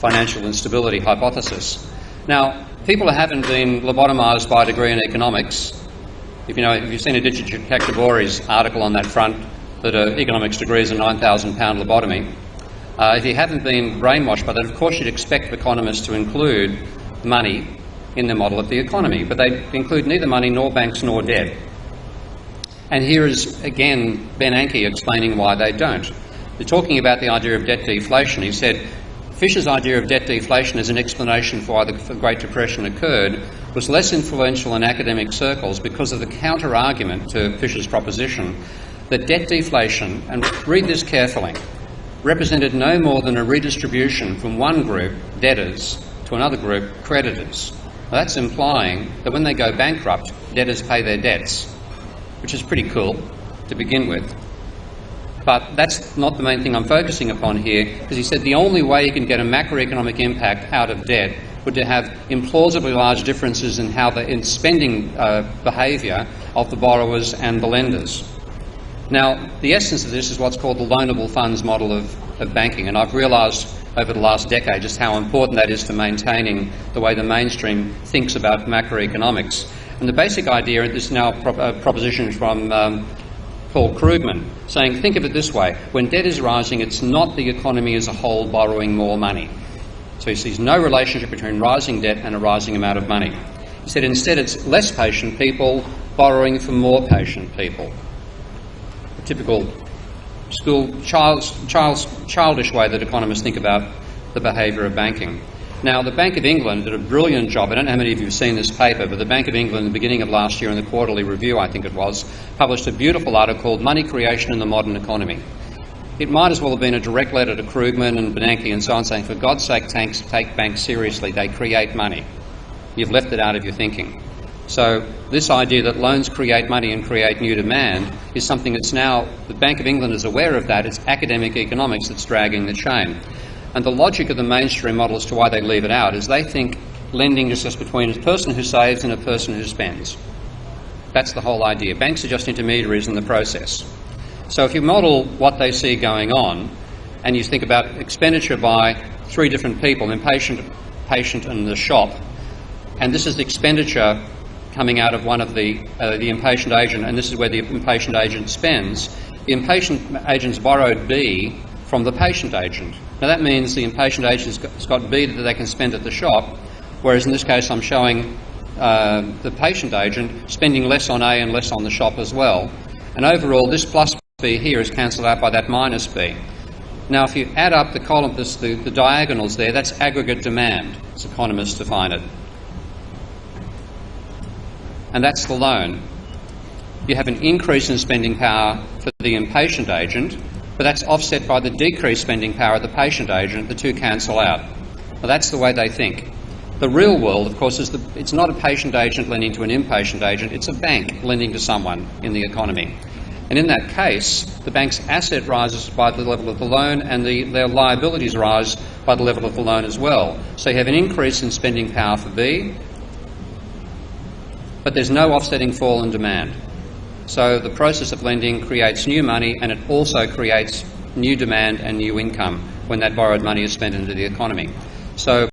financial instability hypothesis. Now, people who haven't been lobotomised by a degree in economics, if you've seen Aditya Chakraborty's article on that front, that economics degree is a £9,000 lobotomy, if you haven't been brainwashed by that, of course you'd expect economists to include money in their model of the economy, but they include neither money nor banks nor debt. And here is, again, Ben Anke explaining why they don't. They're talking about the idea of debt deflation. He said, Fisher's idea of debt deflation as an explanation for why the Great Depression occurred was less influential in academic circles because of the counter-argument to Fisher's proposition that debt deflation, and read this carefully, represented no more than a redistribution from one group, debtors, to another group, creditors. Now, that's implying that when they go bankrupt, debtors pay their debts, which is pretty cool to begin with. But that's not the main thing I'm focusing upon here, because he said the only way you can get a macroeconomic impact out of debt would to have implausibly large differences in spending behaviour of the borrowers and the lenders. Now, the essence of this is what's called the loanable funds model of banking, and I've realised over the last decade just how important that is to maintaining the way the mainstream thinks about macroeconomics. And the basic idea, this is now a proposition from Paul Krugman, saying, think of it this way, when debt is rising, it's not the economy as a whole borrowing more money. So he sees no relationship between rising debt and a rising amount of money. He said instead it's less patient people borrowing from more patient people. A typical childish way that economists think about the behaviour of banking. Now, the Bank of England did a brilliant job. I don't know how many of you have seen this paper, but the Bank of England, at the beginning of last year in the Quarterly Review, I think it was, published a beautiful article called Money Creation in the Modern Economy. It might as well have been a direct letter to Krugman and Bernanke and so on, saying, for God's sake, take banks seriously. They create money. You've left it out of your thinking. So this idea that loans create money and create new demand is something that's now, the Bank of England is aware of that. It's academic economics that's dragging the chain. And the logic of the mainstream model as to why they leave it out is they think lending is just between a person who saves and a person who spends. That's the whole idea. Banks are just intermediaries in the process. So if you model what they see going on, and you think about expenditure by three different people, impatient, patient and the shop, and this is the expenditure coming out of one of the impatient agent, and this is where the impatient agent spends. The impatient agent's borrowed B from the patient agent. Now that means the impatient agent's got B that they can spend at the shop, whereas in this case I'm showing the patient agent spending less on A and less on the shop as well. And overall this plus B here is cancelled out by that minus B. Now if you add up the column, the diagonals there, that's aggregate demand, as economists define it. And that's the loan. You have an increase in spending power for the impatient agent, but that's offset by the decreased spending power of the patient agent. The two cancel out. Well, that's the way they think. The real world, of course, is it's not a patient agent lending to an impatient agent, it's a bank lending to someone in the economy. And in that case, the bank's asset rises by the level of the loan and their liabilities rise by the level of the loan as well. So you have an increase in spending power for B, but there's no offsetting fall in demand. So the process of lending creates new money, and it also creates new demand and new income when that borrowed money is spent into the economy. So